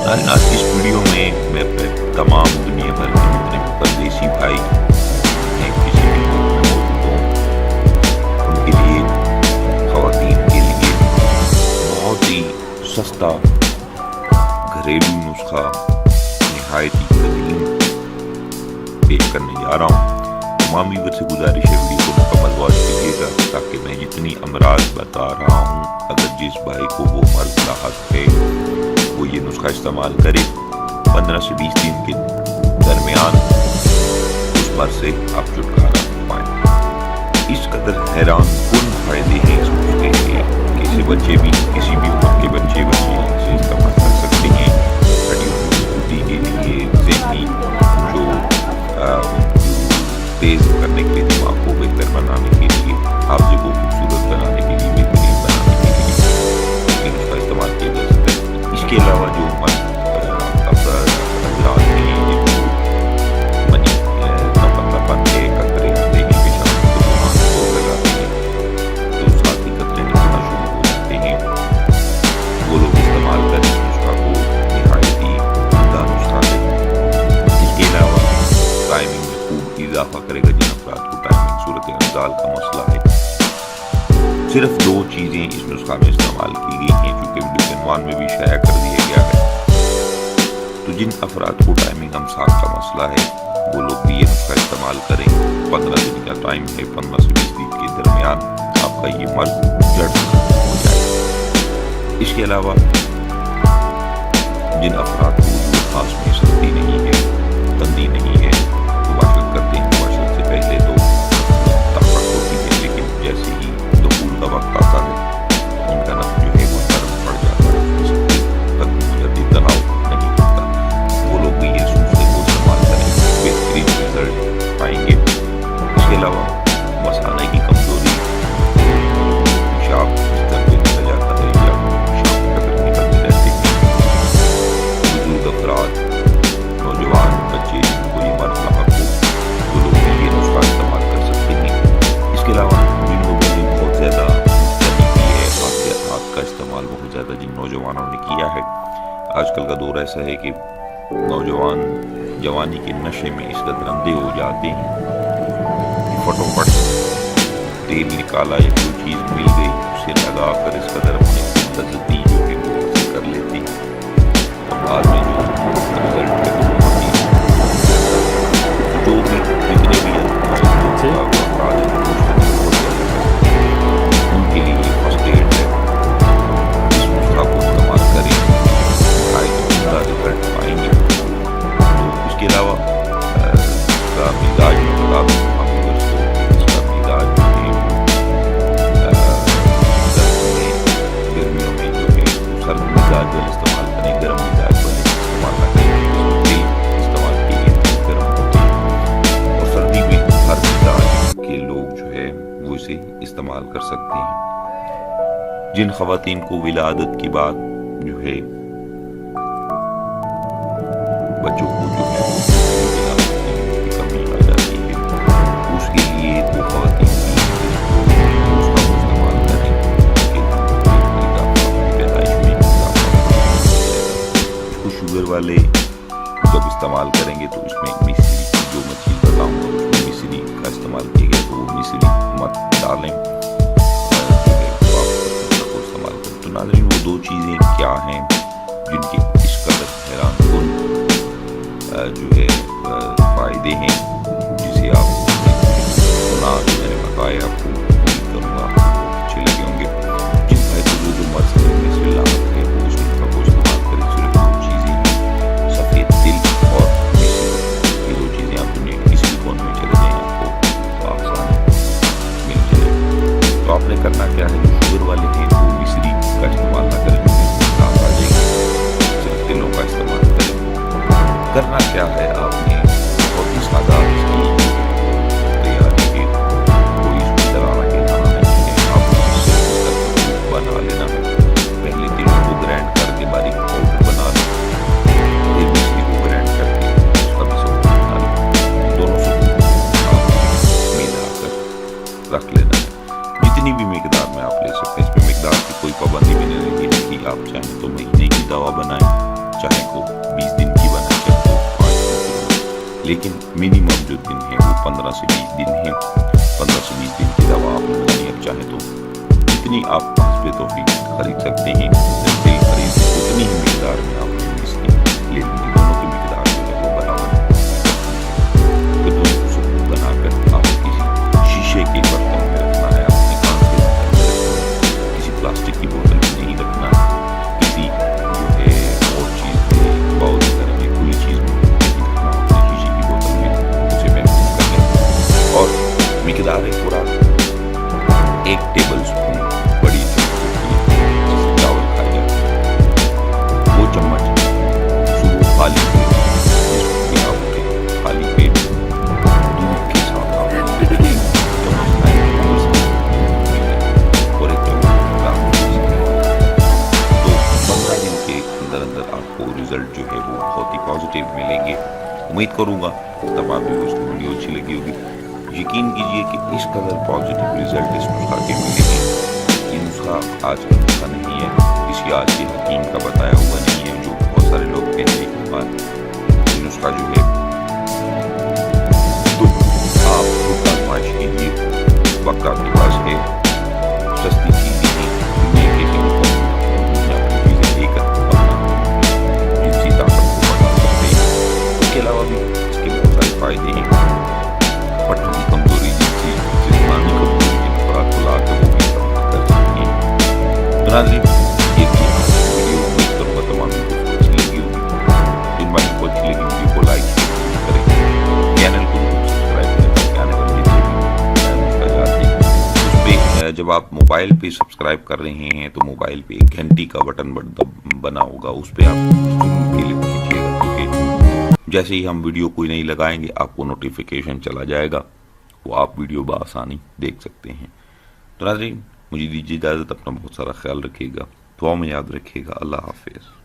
آج کی اس ویڈیو میں میں اپنے تمام دنیا بھر کے جتنے پردیسی بھائی ہیں کسی بھی ملک میں موجود ہوں ان کے لیے، خواتین کے لیے بہت ہی سستا گھریلو نسخہ نہایت ہی قدیم پیش کرنے جا رہا ہوں۔ تمام ویور سے گزارش ہے ویڈیو کو مکمل واچ کیجیے گا تاکہ میں جتنی امراض بتا رہا ہوں اگر جس بھائی کو وہ مرض لاحق ہے وہ یہ نسخہ استعمال کرے 15 سے 20 دن کے درمیان اس مرض سے آپ چھٹکارا پائیں۔ اس قدر حیران کن فائدے ہیں اس نسخے کے کہ اسے بچے بھی کسی بھی عمر کے بچے اسے استعمال کر سکتے ہیں۔ ہڈیوں کی مضبوطی کے لیے، ذہنی جو تیز کرنے کے لیے، دماغ کو بہتر بنانے کے لیے، حافظے کو خوبصورت بنانے کے لیے، بہترین بنانے کے لیے یہ نسخہ استعمال کیا جا سکتا ہے۔ اس کے علاوہ جو حضرات ہیں منی پن کے قطرے آتے ہیں پیشاب کے دوران کو لگاتے ہیں تو ساتھ ہی قطرے نکلنا شروع ہو جاتے ہیں، وہ لوگ استعمال کریں اس نسخہ کو، نہایت ہی عمدہ نسخہ ہے۔ اس کے علاوہ ٹائمنگ میں خوب اضافہ کرے گا جن افراد کو ٹائمنگ صورت انزال کا مسئلہ ہے۔ صرف 2 چیزیں اس نسخہ میں استعمال کی گئی ہیں چونکہ ویڈیو کے عنوان میں بھی شائع کر دیا گیا ہے، تو جن افراد کو ٹائمنگ امساک کا مسئلہ ہے وہ لوگ بھی یہ نسخہ استعمال کریں۔ 15 دن کا ٹائم ہے، 15 سے 20 دن کے درمیان آپ کا یہ مرض جڑ ہو جائے گا۔ اس کے علاوہ جن افراد کو وجود خاص میں سختی نہیں ہے، تندی نہیں ہے، مباشرت کرتے ہیں، مباشرت سے پہلے تو طاقت ہوتی ہے لیکن جیسے ہی دخول کا وقت آتا ہے ان کا نفس جو ہے وہ نرم پڑ جاتا ہے، تک مجدد تناؤ نہیں ہوتا، وہ لوگ بھی یہ نسخے کو استعمال کریں، بہترین رزلٹ پائیں گے۔ اس کے علاوہ مثانے کی کمزوری، پیشاب بستر پہ نکل جاتا ہے یا پیشاب قطر نکلتے رہتے ہیں، بزرگ افراد، نوجوان بچے جن کو یہ مرض لاحق ہو وہ لوگ بھی یہ نسخہ استعمال کر سکتے ہیں۔ اس کے علاوہ جن لوگوں نے بہت زیادہ ہاتھ کا استعمال بہت زیادہ جن نوجوانوں نے کیا ہے، آج کل کا دور ایسا ہے کہ نوجوان جوانی کے نشے میں اس قدر اندھے ہو جاتے ہیں کہ فٹوفٹ تیل نکالا یا کوئی چیز مل گئی اسے لگا کر اس قدر اپنے تجدید جو ہے وہ حاصل کر لیتے ہیں، اب بعد میں جو رزلٹ ہے جو بھی جتنے بھی افراد ہیں ان کے لیے یہ فرسٹ ایڈ ہے، اس نسخہ کو استعمال کریں، عمدہ رزلٹ پائیں گے۔ تو اس کے علاوہ اس کا مزاج مطابق اس کا مزاج جو ہے گرمیوں میں جو ہے سرد مزاج والے استعمال کریں، گرم مزاج والے استعمال نہ کریں، تیل استعمال کیے گرم ہوتے ہیں، اور سردی میں ہر مزاج کے لوگ جو ہے وہ اسے استعمال کر سکتے ہیں۔ جن خواتین کو ولادت کی بات جو ہے بچوں کو جو ہے کی کمی آ جاتی ہے، اس کے لیے وہ خواتین بھی اس کا استعمال کریں کہ پیدائش میں اس کو شوگر والے جب استعمال کریں گے تو اس میں مصری جو میں چیز بتاؤں گا اس میں مصری کا استعمال کیا گیا تو وہ مصری مت ڈالیں، تو ناظرین وہ 2 چیزیں کیا ہیں جن کے اس قدر حیران کن جو ہے فائدے ہیں جسے آپ سنا جو میں نے بتایا آپ کو امید کروں گا آپ کو اچھے لگے ہوں گے۔ جن بھائی کو جو مرض کرنے سے لاحق ہے وہ اس نسخہ کو استعمال کریں۔ صرف 2 چیزیں ہیں، سفید تل اور مصری، یہ 2 چیزیں آپ دنیا کے کسی بھی کونے میں چلے جائیں آپ کو آسان مل جائے۔ تو آپ نے کرنا کیا ہے، جو شوگر والے ہیں وہ مصری کا استعمال نہ کریں، آپ آ جائیں گے، صرف تلوں کا استعمال کریں۔ کرنا کیا ہے، آپ نے بہت ہی سادہ اس کی تیاری ہے، کوئی اس میں ڈرانا کھلانا نہیں ہے، آپ نے صرف بنا لینا ہے۔ پہلے تلوں کو گرینڈ کر کے باریک پاؤڈر بنا لیں، پھر مصری کو گرینڈ کر کے اس کا بھی ثبوت بنا لیں، دونوں ثبوت آپ ملا کر رکھ لینا ہے۔ جتنی بھی مقدار میں آپ لے سکتے ہیں، اس میں مقدار کی کوئی پابندی بھی نہیں رہی، آپ چاہیں تو مہینے کی دوا بنائیں، چاہیں تو 20 دن کی بنائیں، چاہیں تو 5 دن، لیکن منیمم جو دن ہے وہ 15 سے 20 دن ہے۔ 15 سے 20 دن کی دوا آپ لگانی، اب چاہیں تو جتنی آپ حسب توفیق خرید سکتے ہیں دل خرید اتنی ہی مقدار میں آپ اس کی لے لیں، دونوں کی مقدار جو ہے وہ برابر ہے۔ پھر دونوں کو سکون بنا کر آپ کسی شیشے کے برتن میں رکھنا ہے، اپنے کانچ کے برتن میں رکھنا ہے، کسی پلاسٹک کی بوتل میں نہیں رکھنا، کسی جو ہے اور چیز میں باؤل وغیرہ میں کھلی چیز میں نہیں رکھنا، اپنے شیشے کی بوتل میں اسے محفوظ کر لیں۔ اور مقدار خوراک 1 ٹیبل اسپون بڑی چاول کھایا جاتا ہے، وہ چمچ صبح خالی پیٹ جس کو آپ اٹھے خالی پیٹ دودھ کے ساتھ آپ چمچ کھائیں، اور 1 چمچ رات میں تو 15 دن کے اندر اندر آپ کو رزلٹ جو ہے وہ بہت ہی پازیٹیو ملیں گے۔ امید کروں گا تب آپ بھی اس کو ویڈیو اچھی لگی ہوگی۔ یقین کیجئے کہ اس قدر پازیٹیو رزلٹ اس نسخہ کے ملے گے۔ یہ نسخہ آج کا نسخہ نہیں ہے، کسی آج کے حکیم کا بتایا ہوا نہیں ہے جو بہت سارے لوگ کہتے ہیں کہ یہ نسخہ جو ہے تو آپ خود آزمائش کیجیے، وقت آپ کے پاس ہے، سستی چیزیں ہیں، دنیا کے اپنی چیزیں لے کر اپنا جنسی طاقت کو بڑھا سکتے ہیں۔ اس کے علاوہ بھی اس کے بہت سارے فائدے ہیں، پٹھوں کی کمزوری جنسی جسمانی کمزوری جن افراد کو لا کر وہ بھی کم کر سکتی ہیں۔ تو ناظرین یہ تھی آج کی ویڈیو، امید کروں گا تمام لوگوں کو اچھی لگی ہوگی۔ جن بھائیوں کو اچھی لگی ویڈیو کو لائک کریں، چینل کو سبسکرائب کریں تاکہ آنے والی اس پہ جب آپ موبائل پہ سبسکرائب کر رہے ہیں تو موبائل پہ ایک گھنٹی کا بٹن بنا ہوگا، اس پہ آپ ضرور کلک کیجیے گا، کیونکہ جیسے ہی ہم ویڈیو کوئی نہیں لگائیں گے آپ کو نوٹیفیکیشن چلا جائے گا، وہ آپ ویڈیو بآسانی دیکھ سکتے ہیں۔ تو ناظرین مجھے دیجیے اجازت، اپنا بہت سارا خیال رکھیے گا، دعاؤں میں یاد رکھیے گا۔ اللہ حافظ۔